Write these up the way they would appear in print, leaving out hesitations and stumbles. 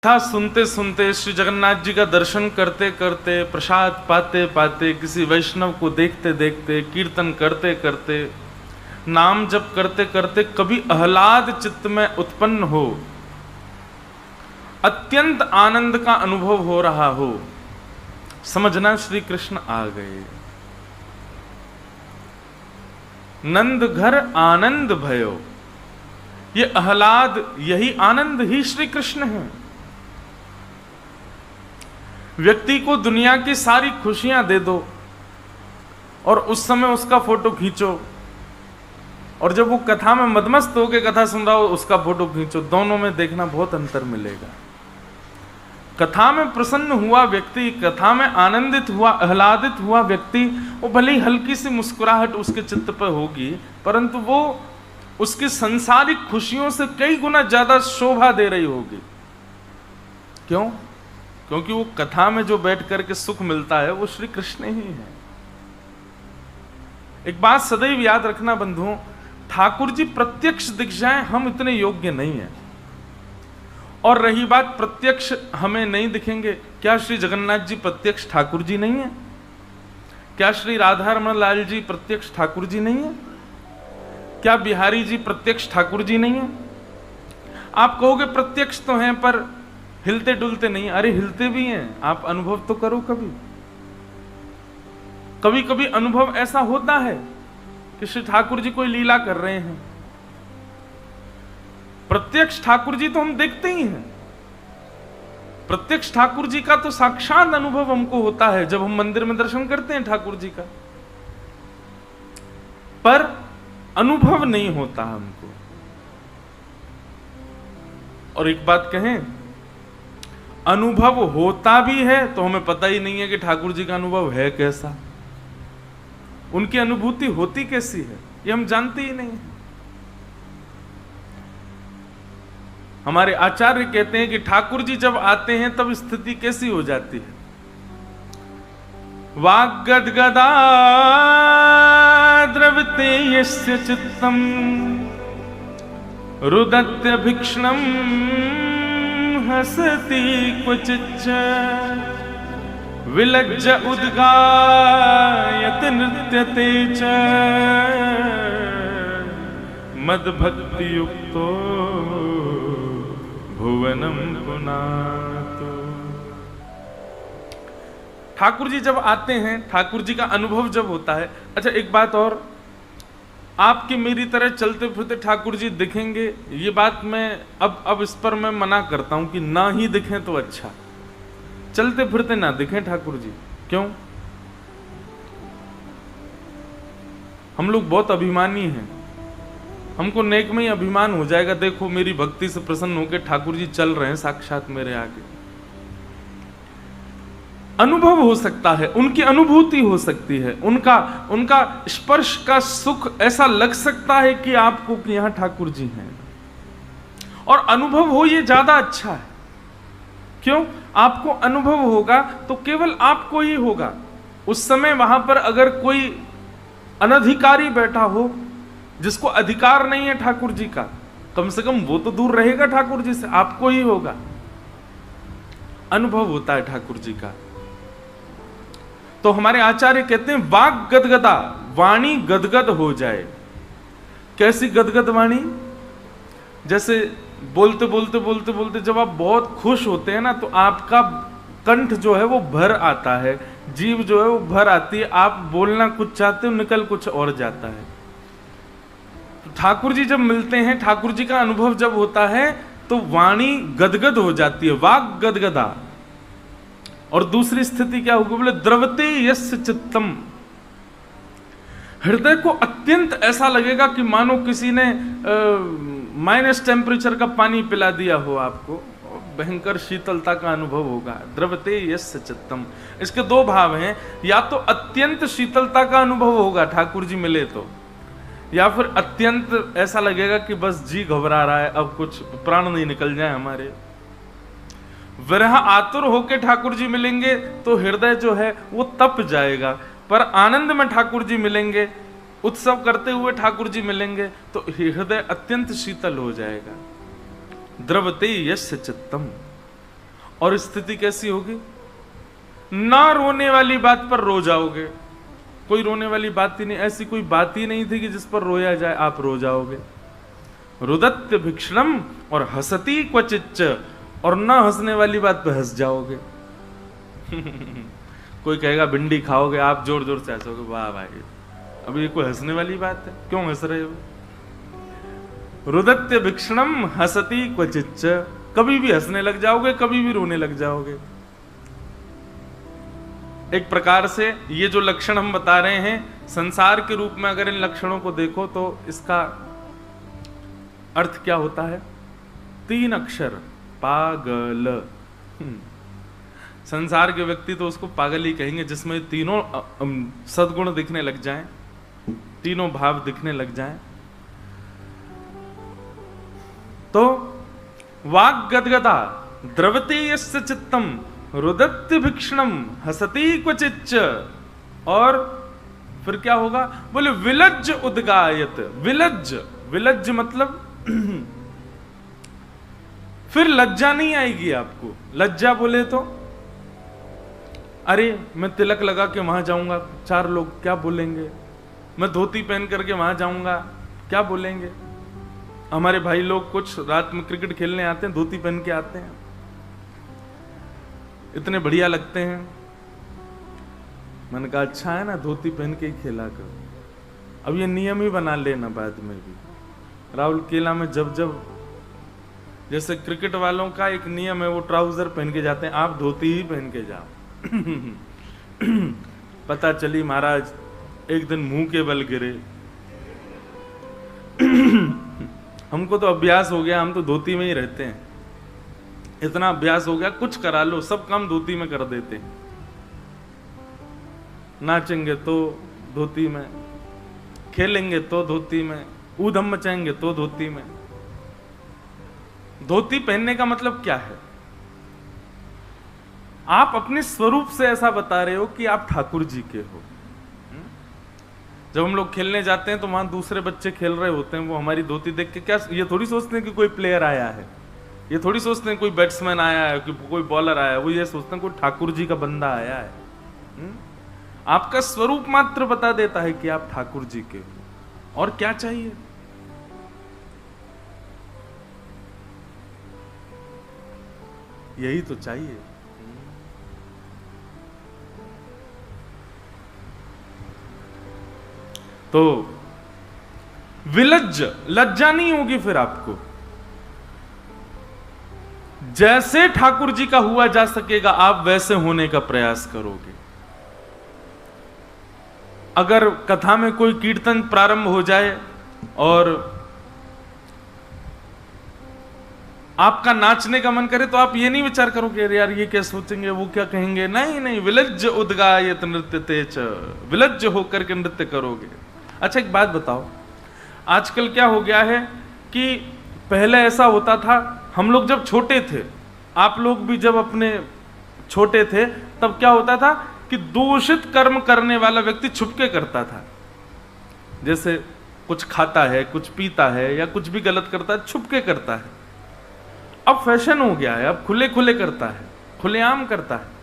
था सुनते सुनते, श्री जगन्नाथ जी का दर्शन करते करते, प्रसाद पाते पाते, किसी वैष्णव को देखते देखते, कीर्तन करते करते, नाम जप करते करते कभी आह्लाद चित्त में उत्पन्न हो, अत्यंत आनंद का अनुभव हो रहा हो, समझना श्री कृष्ण आ गए। नंद घर आनंद भयो, ये आह्लाद, यही आनंद ही श्री कृष्ण है। व्यक्ति को दुनिया की सारी खुशियां दे दो और उस समय उसका फोटो खींचो, और जब वो कथा में मदमस्त होकर कथा सुन रहा हो उसका फोटो खींचो, दोनों में देखना बहुत अंतर मिलेगा। कथा में प्रसन्न हुआ व्यक्ति, कथा में आनंदित हुआ, आह्लादित हुआ व्यक्ति, वो भले ही हल्की सी मुस्कुराहट उसके चित्त पर होगी, परंतु वो उसकी संसारिक खुशियों से कई गुना ज्यादा शोभा दे रही होगी। क्यों? क्योंकि वो कथा में जो बैठ करके सुख मिलता है वो श्री कृष्ण ही है। एक बात सदैव याद रखना बंधुओं, ठाकुर जी प्रत्यक्ष दिख जाएं, हम इतने योग्य नहीं हैं। और रही बात प्रत्यक्ष हमें नहीं दिखेंगे, क्या श्री जगन्नाथ जी प्रत्यक्ष ठाकुर जी नहीं है? क्या श्री राधा रमन लाल जी प्रत्यक्ष ठाकुर जी नहीं है? क्या बिहारी जी प्रत्यक्ष ठाकुर जी नहीं है? आप कहोगे प्रत्यक्ष तो हैं पर हिलते डुलते नहीं। अरे हिलते भी हैं, आप अनुभव तो करो। कभी कभी अनुभव ऐसा होता है कि श्री ठाकुर जी कोई लीला कर रहे हैं। प्रत्यक्ष ठाकुर जी तो हम देखते ही हैं, प्रत्यक्ष ठाकुर जी का तो साक्षात अनुभव हमको होता है जब हम मंदिर में दर्शन करते हैं ठाकुर जी का, पर अनुभव नहीं होता हमको। और एक बात कहें, अनुभव होता भी है तो हमें पता ही नहीं है कि ठाकुर जी का अनुभव है कैसा, उनकी अनुभूति होती कैसी है, ये हम जानते ही नहीं। हमारे आचार्य कहते हैं कि ठाकुर जी जब आते हैं तब स्थिति कैसी हो जाती है। वाग्गदगदा द्रवते यस्य चित्तम रुदत्य भिक्षणम हसति क्वचिच्च विलज्ज उद्गायत नृत्यते च मद्भक्ति युक्तो भुवनम पुनातो। ठाकुर जी जब आते हैं, ठाकुर जी का अनुभव जब होता है। अच्छा एक बात और, आपकी मेरी तरह चलते फिरते ठाकुर जी दिखेंगे, ये बात मैं अब इस पर मैं मना करता हूं कि ना ही दिखें तो अच्छा, चलते फिरते ना दिखें ठाकुर जी। क्यों? हम लोग बहुत अभिमानी हैं, हमको नेक में ही अभिमान हो जाएगा, देखो मेरी भक्ति से प्रसन्न होकर ठाकुर जी चल रहे हैं साक्षात मेरे आगे। अनुभव हो सकता है, उनकी अनुभूति हो सकती है, उनका स्पर्श का सुख ऐसा लग सकता है कि आपको कि यहां ठाकुर जी हैं, और अनुभव हो ये ज्यादा अच्छा है। क्यों? आपको अनुभव होगा तो केवल आपको ही होगा। उस समय वहां पर अगर कोई अनधिकारी बैठा हो जिसको अधिकार नहीं है ठाकुर जी का, कम से कम वो तो दूर रहेगा ठाकुर जी से, आपको ही होगा। अनुभव होता है ठाकुर जी का। तो हमारे आचार्य कहते हैं वाग गदगदा, वाणी गदगद हो जाए। कैसी गदगद वाणी? जैसे बोलते बोलते बोलते बोलते जब आप बहुत खुश होते हैं ना, तो आपका कंठ जो है वो भर आता है, जीभ जो है वो भर आती है, आप बोलना कुछ चाहते हो निकल कुछ और जाता है। तो ठाकुर जी जब मिलते हैं, ठाकुर जी का अनुभव जब होता है तो वाणी गदगद हो जाती है, वाग गदगदा। और दूसरी स्थिति क्या होगी? बोले द्रवते यस्य चित्तम, हृदय को अत्यंत ऐसा लगेगा कि मानो किसी ने माइनस टेम्परेचर का पानी पिला दिया हो आपको, भयंकर शीतलता का अनुभव होगा। द्रवते यस्य चित्तम, इसके दो भाव हैं, या तो अत्यंत शीतलता का अनुभव होगा ठाकुर जी मिले तो, या फिर अत्यंत ऐसा लगेगा कि बस जी घबरा रहा है, अब कुछ प्राण नहीं निकल जाए हमारे। विरह आतुर होके ठाकुर जी मिलेंगे तो हृदय जो है वो तप जाएगा, पर आनंद में ठाकुर जी मिलेंगे, उत्सव करते हुए ठाकुर जी मिलेंगे तो हृदय अत्यंत शीतल हो जाएगा। द्रवते यस्य चित्तम, और स्थिति कैसी होगी? ना रोने वाली बात पर रो जाओगे। कोई रोने वाली बात ही नहीं, ऐसी कोई बात ही नहीं थी कि जिस पर रोया जाए, आप रो जाओगे। रुदत्य भिक्षणम, और हसती क्वचिच्च, और ना हंसने वाली बात पे हंस जाओगे। कोई कहेगा भिंडी खाओगे, आप जोर जोर से हंसोगे, वाह भाई, अब ये कोई हंसने वाली बात है, क्यों हंस रहे हो? रुदत्य भिक्षणम हसती क्वचिच्च, कभी भी हंसने लग जाओगे, कभी भी रोने लग जाओगे। एक प्रकार से ये जो लक्षण हम बता रहे हैं संसार के रूप में, अगर इन लक्षणों को देखो तो इसका अर्थ क्या होता है? 3 अक्षर, पागल। संसार के व्यक्ति तो उसको पागल ही कहेंगे जिसमें तीनों सद्गुण दिखने लग जाएं, तीनों भाव दिखने लग जाएं। तो वाग गदगदा द्रवते यस्य चित्तम रुदत्य भिक्षणम हसती क्वचिच्च, और फिर क्या होगा? बोले विलज्ज उद्गायत। विलज्ज, विलज्ज मतलब फिर लज्जा नहीं आएगी आपको। लज्जा बोले तो अरे मैं तिलक लगा के वहां जाऊंगा, 4 लोग क्या बोलेंगे? मैं धोती पहन करके वहां जाऊंगा, क्या बोलेंगे? हमारे भाई लोग कुछ रात में क्रिकेट खेलने आते हैं, धोती पहन के आते हैं, इतने बढ़िया लगते हैं। मैंने कहा अच्छा है ना, धोती पहन के ही खेला करो। अब ये नियम ही बना लेना बाद में भी। राहुल केला में जब जब, जैसे क्रिकेट वालों का एक नियम है, वो ट्राउजर पहन के जाते हैं, आप धोती ही पहन के जाओ। पता चली महाराज एक दिन मुंह के बल गिरे। हमको तो अभ्यास हो गया, हम तो धोती में ही रहते हैं, इतना अभ्यास हो गया, कुछ करा लो सब काम धोती में कर देते हैं। नाचेंगे तो धोती में, खेलेंगे तो धोती में, ऊधम मचाएंगे तो धोती में। धोती पहनने का मतलब क्या है? आप अपने स्वरूप से ऐसा बता रहे हो कि आप ठाकुर जी के हो। जब हम लोग खेलने जाते हैं तो वहां दूसरे बच्चे खेल रहे होते हैं, वो हमारी धोती देख के क्या ये थोड़ी सोचते हैं कि कोई प्लेयर आया है, ये थोड़ी सोचते हैं कोई बैट्समैन आया है, कि कोई बॉलर आया है, वो ये सोचते हैं कोई ठाकुर जी का बंदा आया है। आपका स्वरूप मात्र बता देता है कि आप ठाकुर जी के हो, और क्या चाहिए? यही तो चाहिए। तो विलज्ज, लज्जा नहीं होगी फिर आपको। जैसे ठाकुर जी का हुआ जा सकेगा आप वैसे होने का प्रयास करोगे। अगर कथा में कोई कीर्तन प्रारंभ हो जाए और आपका नाचने का मन करे तो आप ये नहीं विचार करोगे अरे यार ये क्या सोचेंगे, वो क्या कहेंगे। नहीं नहीं, विलज्ज उद्गायत नृत्य तेज, विलज्ज होकर के नृत्य करोगे। अच्छा एक बात बताओ, आजकल क्या हो गया है कि पहले ऐसा होता था, हम लोग जब छोटे थे, आप लोग भी जब अपने छोटे थे, तब क्या होता था कि दूषित कर्म करने वाला व्यक्ति छुपके करता था। जैसे कुछ खाता है, कुछ पीता है, या कुछ भी गलत करता है, छुपके करता है। अब फैशन हो गया है, अब खुले खुले करता है, खुलेआम करता है।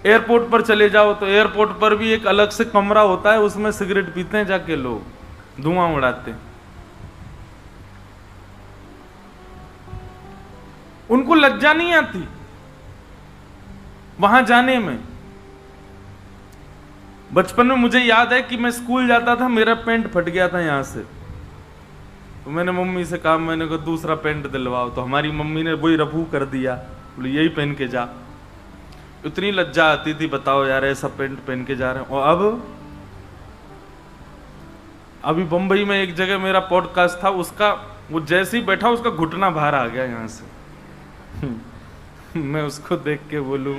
एयरपोर्ट पर चले जाओ तो एयरपोर्ट पर भी एक अलग से कमरा होता है, उसमें सिगरेट पीते हैं जाके लोग, धुआं उड़ाते हैं। उनको लज्जा नहीं आती वहां जाने में। बचपन में मुझे याद है कि मैं स्कूल जाता था, मेरा पैंट फट गया था यहां से, तो मैंने मम्मी से कहा, मैंने कहा दूसरा पैंट दिलवाओ, तो हमारी मम्मी ने वही रफू कर दिया, बोले यही पहन के जा। इतनी लज्जा आती थी, बताओ यार ऐसा पैंट पहन के जा रहे हैं। और अब अभी बंबई में एक जगह मेरा पॉडकास्ट था, उसका वो जैसे ही बैठा उसका घुटना बाहर आ गया यहां से। मैं उसको देख के बोलूं,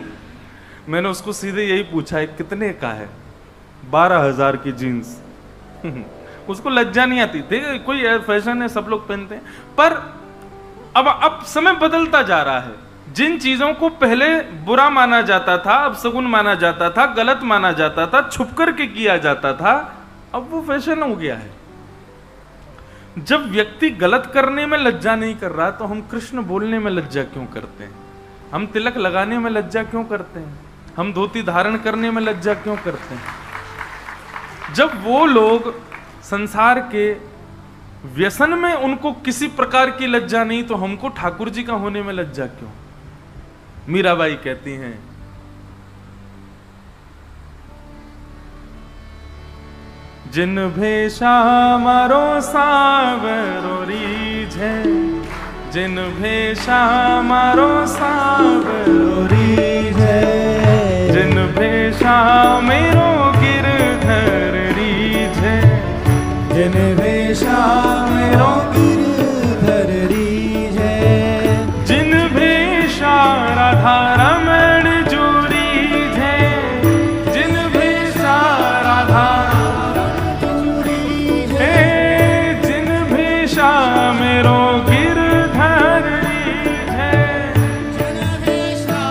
मैंने उसको सीधे यही पूछा है कितने का है? 12,000 की जीन्स। उसको लज्जा नहीं आती थी, कोई फैशन है, सब लोग पहनते हैं। पर अब समय बदलता जा रहा है। जिन चीजों को पहले बुरा माना जाता था, अब सगुन माना जाता था, गलत माना जाता था, छुप करके किया जाता था, अब वो फैशन हो गया है। जब व्यक्ति गलत करने में लज्जा नहीं कर रहा तो हम कृष्ण बोलने में लज्जा क्यों करते हैं? हम तिलक लगाने में लज्जा क्यों करते हैं? हम धोती धारण करने में लज्जा क्यों करते हैं? जब वो लोग संसार के व्यसन में उनको किसी प्रकार की लज्जा नहीं, तो हमको ठाकुर जी का होने में लज्जा क्यों? मीराबाई कहती हैं, जिन भेषा मारो सावरो रीझे, जिन भेषा मारो सावरो रीझे, जिन भेषा मेरो गिरधर रीझे, जिन भेषा मेरो गिरधर रीझे, जिन भेषा राधा रमण जो रीझे, जिन भेषा राधा जिन भेषा मेरो गिरधर रीझे, जिन भेषा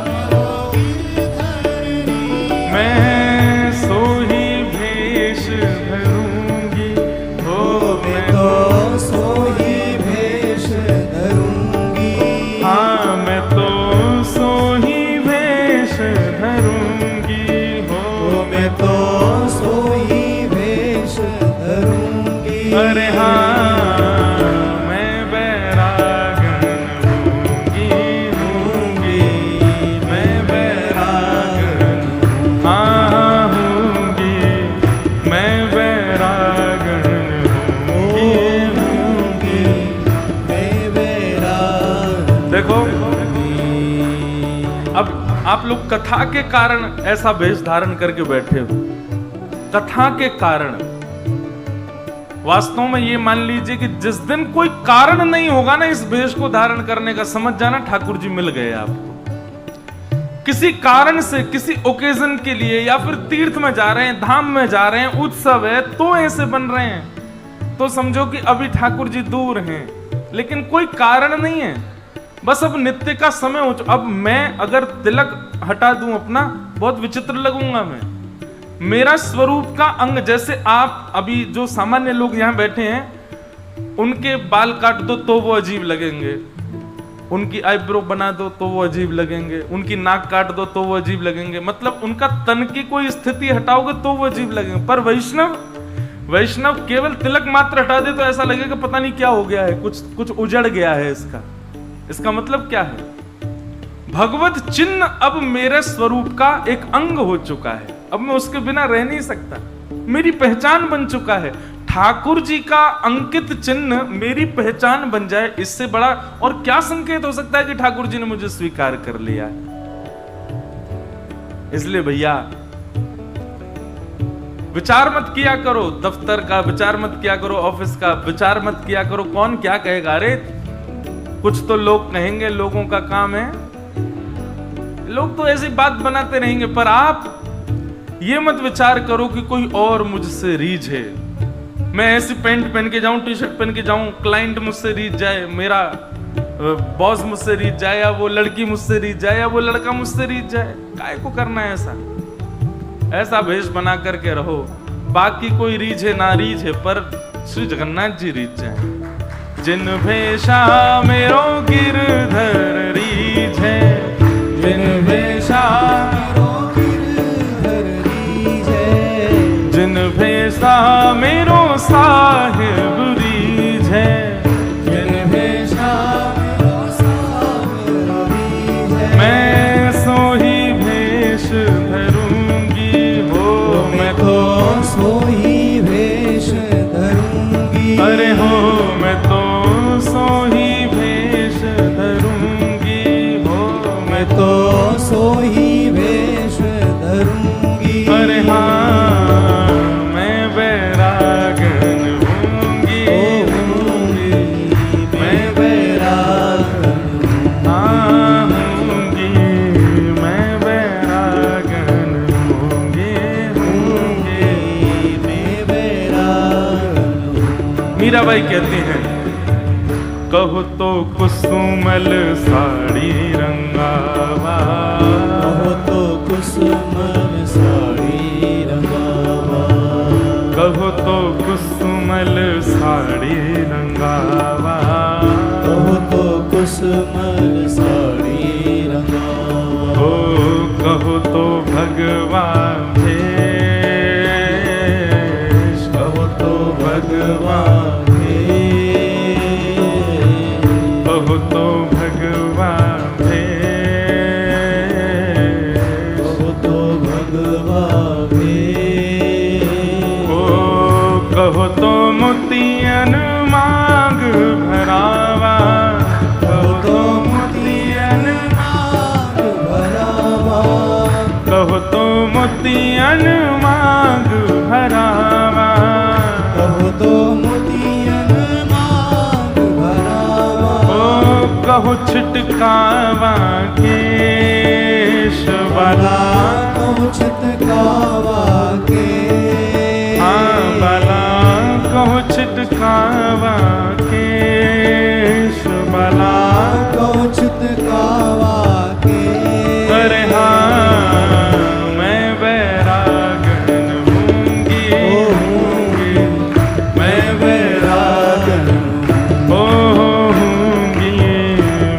मेरो गिरधर रीझे, मैं सोही भेष धरूंगी, हो मैं तो सोही भेष धरूंगी, हाँ मैं तो सोही भेष धरूंगी, हो मैं तो सोही भेष धरूंगी। अरे हाँ मैं बैरागन हूँगी, मैं बैरागन हाँ हूँगी, मैं बैरागन हूँगी, मैं बैरागन। देखो, अब आप लोग कथा के कारण ऐसा वेश धारण करके बैठे हो, कथा के कारण। वास्तव में ये मान लीजिए कि जिस दिन कोई कारण नहीं होगा ना इस वेश को धारण करने का, समझ जाना ठाकुर जी मिल गए आपको। किसी कारण से, किसी ओकेजन के लिए, या फिर तीर्थ में जा रहे हैं, धाम में जा रहे हैं, उत्सव है तो ऐसे बन रहे हैं, तो समझो कि अभी ठाकुर जी दूर हैं, लेकिन कोई कारण नहीं है, बस अब नित्य का समय हो चुका। अब मैं अगर तिलक हटा दूं अपना, बहुत विचित्र लगूंगा मैं। मेरा स्वरूप का अंग, जैसे आप अभी जो सामान्य लोग यहाँ बैठे हैं, उनके बाल काट दो तो वो अजीब लगेंगे, उनकी आईब्रो बना दो तो वो अजीब लगेंगे, उनकी नाक काट दो तो वो अजीब लगेंगे, मतलब उनका तन की कोई स्थिति हटाओगे तो वो अजीब लगेंगे। पर वैष्णव केवल तिलक मात्र हटा दे तो ऐसा लगेगा पता नहीं क्या हो गया है, कुछ उजड़ गया है। इसका मतलब क्या है? भगवत चिन्ह अब मेरे स्वरूप का एक अंग हो चुका है, अब मैं उसके बिना रह नहीं सकता, मेरी पहचान बन चुका है। ठाकुर जी का अंकित चिन्ह मेरी पहचान बन जाए, इससे बड़ा और क्या संकेत हो सकता है कि ठाकुर जी ने मुझे स्वीकार कर लिया है। इसलिए भैया विचार मत किया करो, दफ्तर का विचार मत किया करो, ऑफिस का विचार मत किया करो, कौन क्या कहेगा। अरे कुछ तो लोग कहेंगे, लोगों का काम है, लोग तो ऐसी बात बनाते रहेंगे, पर आप ये मत विचार करो कि कोई और मुझसे रीझे, मैं ऐसी पैंट पहन के जाऊं, टी शर्ट पहन के जाऊं, क्लाइंट मुझसे रीझ जाए, मेरा बॉस मुझसे रीझ जाए, या वो लड़की मुझसे रीझ जाए, या वो लड़का मुझसे रीझ जाए। काय को करना है ऐसा भेष बना करके रहो, बाकी कोई रीझे ना रीझे, पर श्री जगन्नाथ जी रीझ जाए। जिन भेषा मेरो गिरधर रीझे, जिन भेषा मेरो गिरधर रीझे, जिन भेषा मेरो साहिब रीझे, जिन भेषा मेरो साहिब रीझे, मैं सोही भेष धरूंगी, हो मैं तो सोही भेष धरूंगी, अरे हो मैं तो सोही भेष धरूंगी, हो मैं तो सोही भेष धरूंगी, अरे हाँ मैं बैरागन हूँगी, मैं बैरागन हाँ हूँगी, मैं बैरागन हूँगी, मैं बैरागन। मीराबाई कहती हैं, कहो तो कुसुमल साड़ी रंगावा, कहो तो कुसुमल साड़ी रंगावा, कहो तो कुसुमल साड़ी रंगावा, कहो तो कुसुमल साड़ी मोतियन मांग भरावा, कहो तो मोतियन मांग भरावा। ओ कहो छिटकावा केश वाला, कहो छिटकावा केश, हाँ वाला कहो छिटकावा केश वाला, कहो छिटकावा केश। अरे हाँ मैं बैरागन हूँगी, मैं बैरागन हूँगी,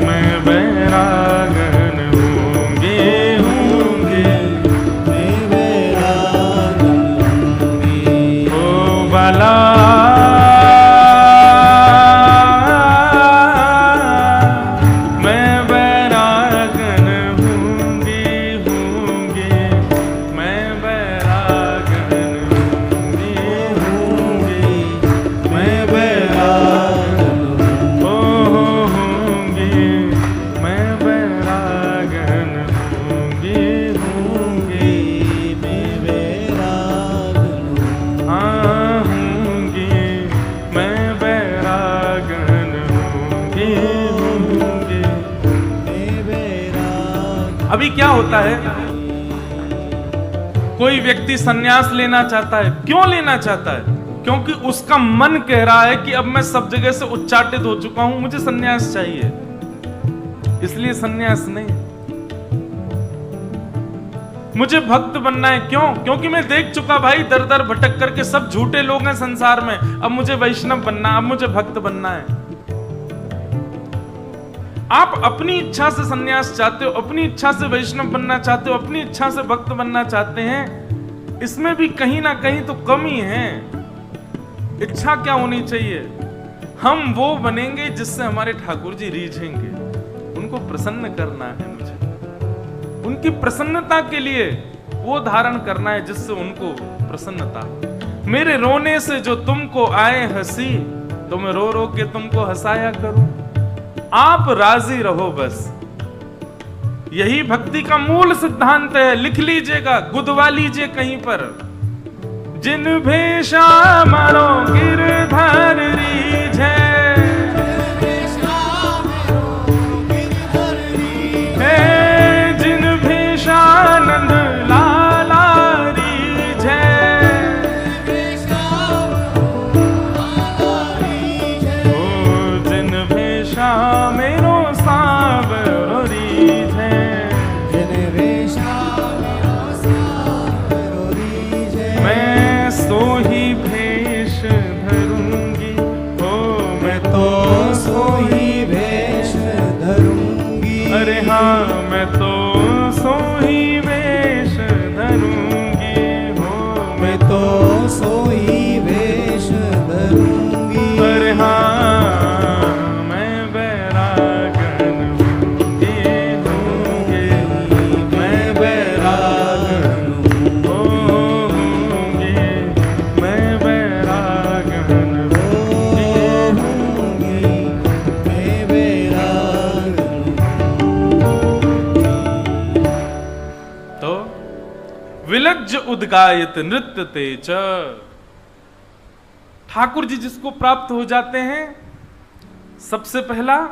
मैं बैरागन हूँगी, मैं बैरागन हूँगी। ओ बाला मैं बैरागन हूँगी, मैं बैरागन हूँगी, मैं बैरागन हूँगी, मैं बैरागन हूँगी, मैं बैरागन हाँ हूँगी, मैं बैरागन हूँगी। मैं बैरागन। अभी क्या होता है, कोई व्यक्ति सन्यास लेना चाहता है। क्यों लेना चाहता है? क्योंकि उसका मन कह रहा है कि अब मैं सब जगह से उच्चाटित हो चुका हूं, मुझे सन्यास चाहिए। इसलिए सन्यास नहीं, मुझे भक्त बनना है। क्यों? क्योंकि मैं देख चुका भाई, दर दर भटक करके सब झूठे लोग हैं संसार में। अब मुझे वैष्णव बनना, अब मुझे भक्त बनना है। आप अपनी इच्छा से सन्यास चाहते हो, अपनी इच्छा से वैष्णव बनना चाहते हो, अपनी इच्छा से भक्त बनना चाहते हैं, इसमें भी कहीं ना कहीं तो कमी है। इच्छा क्या होनी चाहिए? हम वो बनेंगे जिससे हमारे ठाकुर जी रीझेंगे। उनको प्रसन्न करना है मुझे, उनकी प्रसन्नता के लिए वो धारण करना है जिससे उनको प्रसन्नता हो। मेरे रोने से जो तुमको आए हंसी, तो मैं रो रो के तुमको हंसाया करूं। आप राजी रहो बस, यही भक्ति का मूल सिद्धांत है। लिख लीजिएगा, गुदवा लीजिए कहीं पर। जिन भेषा मारो गिरधर रीझे, जिन भेषानंद लाला रीझे, ओ जिन भेषा मेरो सावरो रीझे, जिन भेषा मेरो सावरो रीझे, मैं सो ही भेष धरूंगी, ओ मैं तो सो ही भेष धरूंगी। अरे हाँ मैं तो सो ही वेश धरूंगी, हो मैं तो सो ही भेष धरूंगी। अरे हाँ मैं बैरागन हूँगी, मैं बैरागन हूँगी, मैं बैरागन होंगी, मैं बैरागन। तो विलज्ज उद्गायत नृत्य तेज, ठाकुर जी जिसको प्राप्त हो जाते हैं, सबसे पहला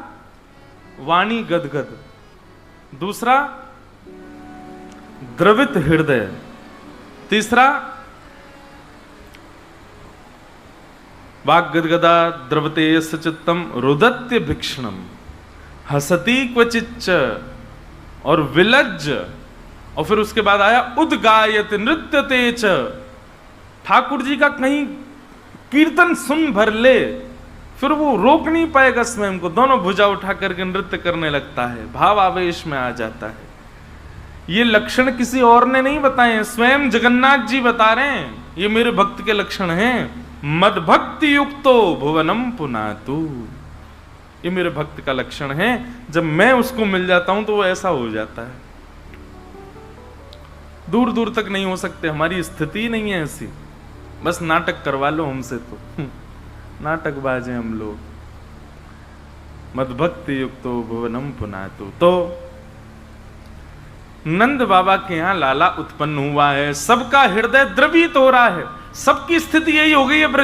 वाणी गदगद, दूसरा द्रवित हृदय, तीसरा वाग गदगदा द्रवते सचित्तम रुदत्य भिक्षणम हसती क्वचिच्च, और विलज्ज, और फिर उसके बाद आया उद्गायत नृत्य तेज। ठाकुर जी का कहीं कीर्तन सुन भर ले, फिर वो रोक नहीं पाएगा स्वयं को, दोनों भुजा उठा करके नृत्य करने लगता है, भाव आवेश में आ जाता है। ये लक्षण किसी और ने नहीं बताए, स्वयं जगन्नाथ जी बता रहे हैं, ये मेरे भक्त के लक्षण हैं। मद भक्ति युक्तो भुवनम पुनातु, ये मेरे भक्त का लक्षण है। जब मैं उसको मिल जाता हूं तो वो ऐसा हो जाता है। दूर दूर तक नहीं हो सकते, हमारी स्थिति नहीं है ऐसी। बस नाटक करवा लो हमसे तो नाटक बाजे हम लोग। मद भक्ति युक्तो भुवनम पुनातु। तो नंद बाबा के यहां लाला उत्पन्न हुआ है, सबका हृदय द्रवित हो रहा है, सबकी स्थिति यही हो गई है।